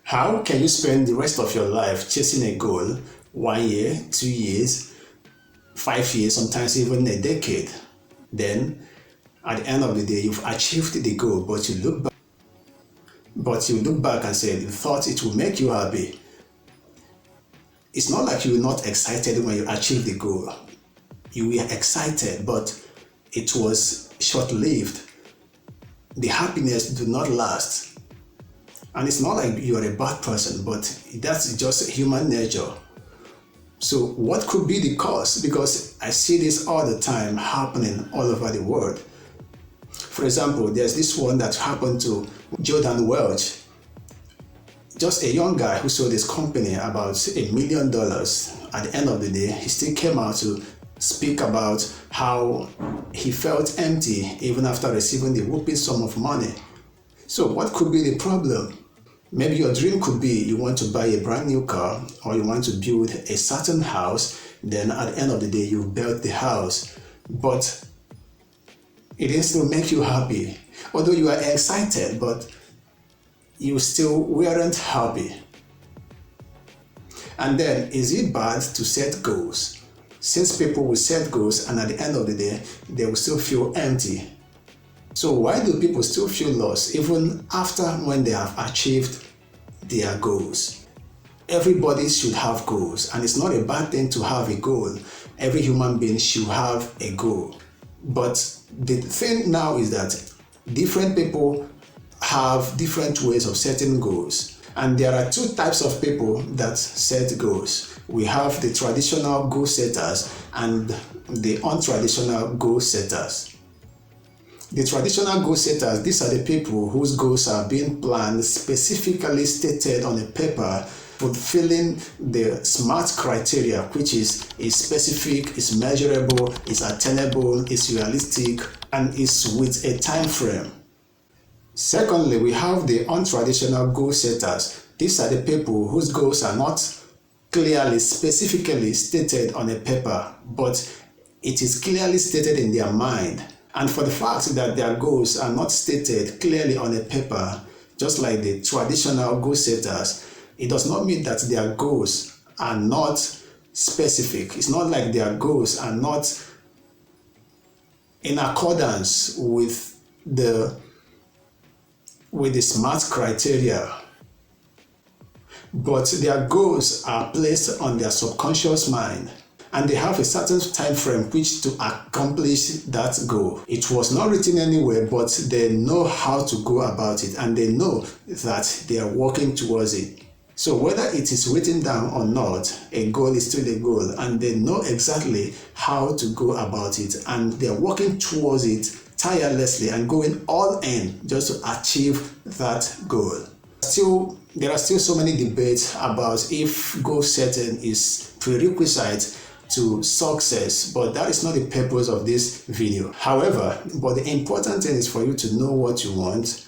How can you spend the rest of your life chasing a goal, 1 year, 2 years, 5 years, sometimes even a decade? Then, at the end of the day, you've achieved the goal, but you look back and say you thought it would make you happy. It's not like you were not excited when you achieved the goal. You were excited, but it was short-lived. The happiness do not last. And it's not like you're a bad person, but that's just human nature. So what could be the cause? Because I see this all the time happening all over the world. For example, there's this one that happened to Jordan Welch, just a young guy who sold his company about $1 million. At the end of the day, he still came out to speak about how he felt empty even after receiving the whooping sum of money. So what could be the problem? Maybe your dream could be you want to buy a brand new car, or you want to build a certain house. Then at the end of the day, you built the house, but it didn't still make you happy. Although you are excited, but you still weren't happy. And then, is it bad to set goals? Since people will set goals and at the end of the day, they will still feel empty. So why do people still feel lost even after when they have achieved their goals? Everybody should have goals, and it's not a bad thing to have a goal. Every human being should have a goal. But the thing now is that different people have different ways of setting goals. And there are two types of people that set goals. We have the traditional goal setters and the untraditional goal setters. The traditional goal setters, these are the people whose goals are being planned, specifically stated on a paper, fulfilling the SMART criteria, which is specific, is measurable, is attainable, is realistic, and is with a time frame. Secondly, we have the untraditional goal setters. These are the people whose goals are not clearly, specifically stated on a paper, but it is clearly stated in their mind. And for the fact that their goals are not stated clearly on a paper, just like the traditional goal setters, it does not mean that their goals are not specific. It's not like their goals are not in accordance with the SMART criteria. But their goals are placed on their subconscious mind, and they have a certain time frame which to accomplish that goal. It was not written anywhere, but they know how to go about it, and they know that they are working towards it. So whether it is written down or not, a goal is still a goal, and they know exactly how to go about it, and they are working towards it tirelessly and going all in just to achieve that goal. There are still so many debates about if goal setting is prerequisite to success, but that is not the purpose of this video. However, but the important thing is for you to know what you want,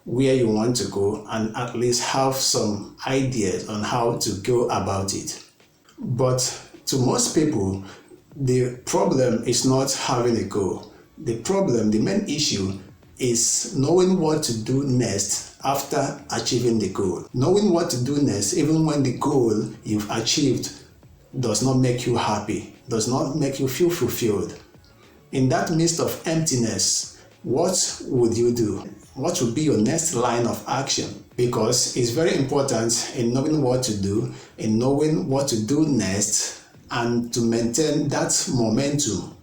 where you want to go, and at least have some ideas on how to go about it. But to most people, the problem is not having a goal. The main issue is knowing what to do next after achieving the goal. Knowing what to do next, even when the goal you've achieved does not make you happy, does not make you feel fulfilled. In that midst of emptiness, what would you do? What would be your next line of action? Because it's very important in knowing what to do, in knowing what to do next, and to maintain that momentum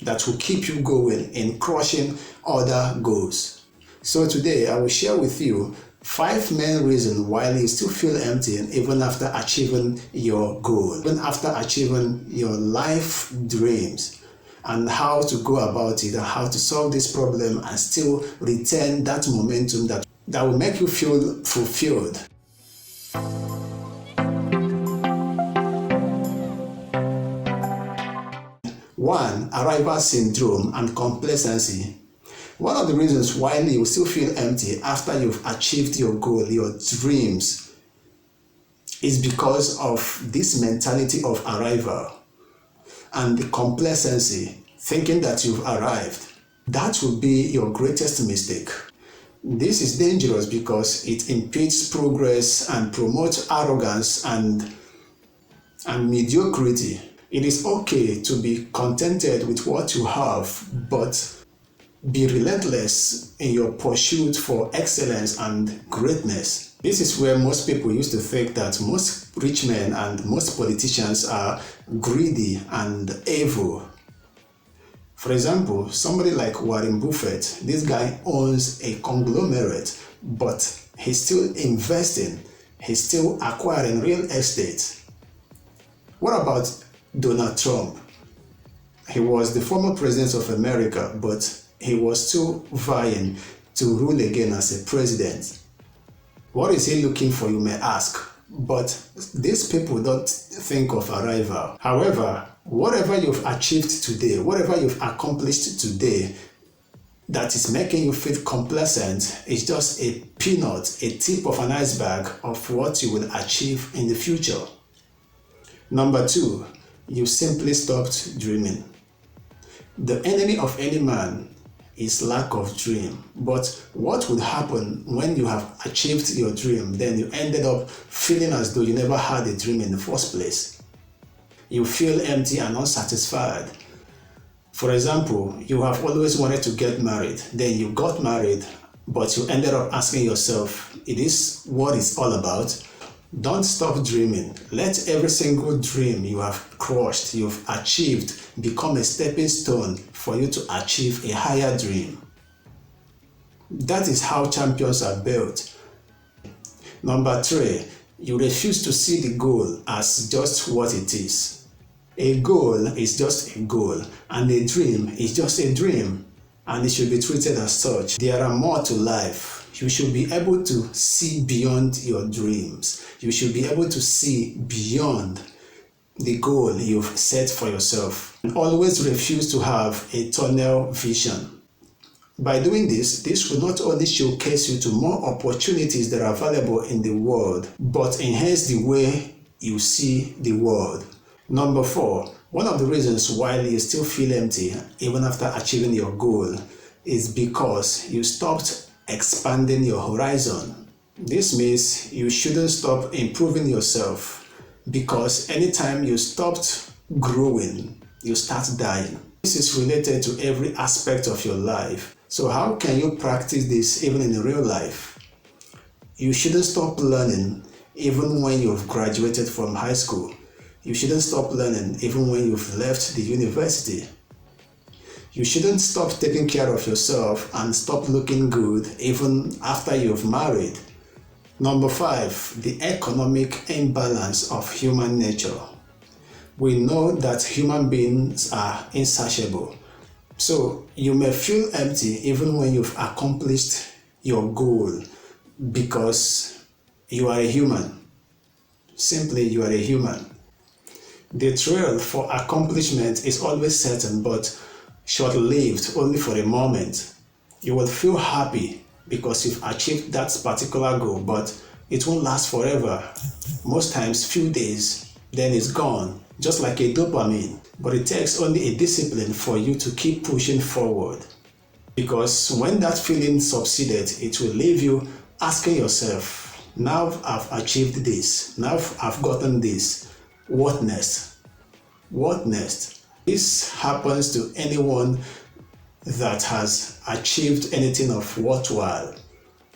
that will keep you going in crushing other goals. So today I will share with you 5 main reasons why you still feel empty even after achieving your goal, even after achieving your life dreams, and how to go about it and how to solve this problem and still retain that momentum that will make you feel fulfilled. One, arrival syndrome and complacency. One of the reasons why you still feel empty after you've achieved your goal, your dreams, is because of this mentality of arrival and the complacency, thinking that you've arrived. That will be your greatest mistake. This is dangerous because it impedes progress and promotes arrogance and mediocrity. It is okay to be contented with what you have, but be relentless in your pursuit for excellence and greatness. This is where most people used to think that most rich men and most politicians are greedy and evil. For example, somebody like Warren Buffett, this guy owns a conglomerate, but he's still investing, he's still acquiring real estate. What about Donald Trump? He was the former president of America, but he was still vying to rule again as a president. What is he looking for, you may ask? But these people don't think of arrival. However, whatever you've achieved today, whatever you've accomplished today that is making you feel complacent is just a peanut, a tip of an iceberg of what you will achieve in the future. Number 2, you simply stopped dreaming. The enemy of any man is lack of dream. But what would happen when you have achieved your dream, then you ended up feeling as though you never had a dream in the first place? You feel empty and unsatisfied. For example, you have always wanted to get married, then you got married, but you ended up asking yourself, is this what it's all about? Don't stop dreaming. Let every single dream you have crushed, you've achieved, become a stepping stone for you to achieve a higher dream. That is how champions are built. Number 3, you refuse to see the goal as just what it is. A goal is just a goal, and a dream is just a dream, and it should be treated as such. There are more to life. You should be able to see beyond your dreams. You should be able to see beyond the goal you've set for yourself. And always refuse to have a tunnel vision. By doing this will not only showcase you to more opportunities that are available in the world, but enhance the way you see the world. Number 4, one of the reasons why you still feel empty even after achieving your goal is because you stopped expanding your horizon. This means you shouldn't stop improving yourself, because anytime you stopped growing, you start dying. This is related to every aspect of your life. So how can you practice this even in real life? You shouldn't stop learning even when you've graduated from high school. You shouldn't stop learning even when you've left the university. You shouldn't stop taking care of yourself and stop looking good even after you've married. Number 5, the economic imbalance of human nature. We know that human beings are insatiable. So you may feel empty even when you've accomplished your goal, because you are a human. Simply, you are a human. The trail for accomplishment is always certain, but short-lived, only for a moment. You will feel happy because you've achieved that particular goal, but it won't last forever. Most times, few days, then it's gone, just like a dopamine. But it takes only a discipline for you to keep pushing forward. Because when that feeling succeeded, it will leave you asking yourself, now I've achieved this, now I've gotten this, what next? What next? This happens to anyone that has achieved anything of worthwhile.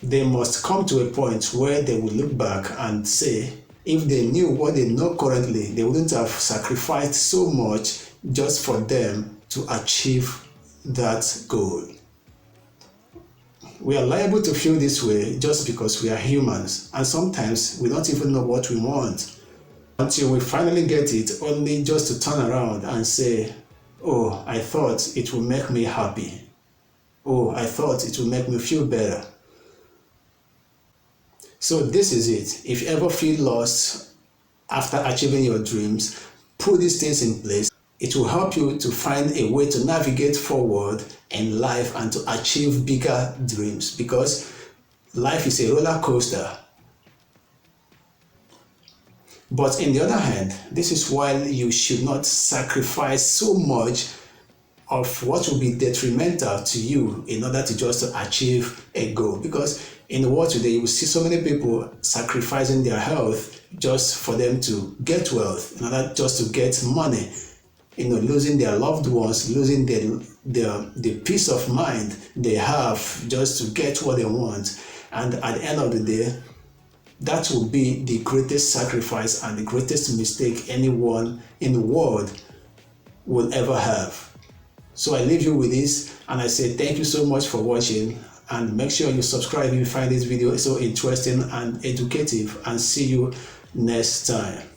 They must come to a point where they will look back and say, if they knew what they know currently, they wouldn't have sacrificed so much just for them to achieve that goal. We are liable to feel this way just because we are humans, and sometimes we don't even know what we want until we finally get it, only just to turn around and say, oh, I thought it would make me happy. Oh, I thought it would make me feel better. So this is it. If you ever feel lost after achieving your dreams, put these things in place. It will help you to find a way to navigate forward in life and to achieve bigger dreams, because life is a roller coaster. But on the other hand, this is why you should not sacrifice so much of what will be detrimental to you in order to just achieve a goal. Because in the world today, you will see so many people sacrificing their health just for them to get wealth, in order just to get money, losing their loved ones, losing the peace of mind they have just to get what they want. And at the end of the day, that will be the greatest sacrifice and the greatest mistake anyone in the world will ever have. So I leave you with this, and I say thank you so much for watching, and make sure you subscribe if you find this video so interesting and educative, and see you next time.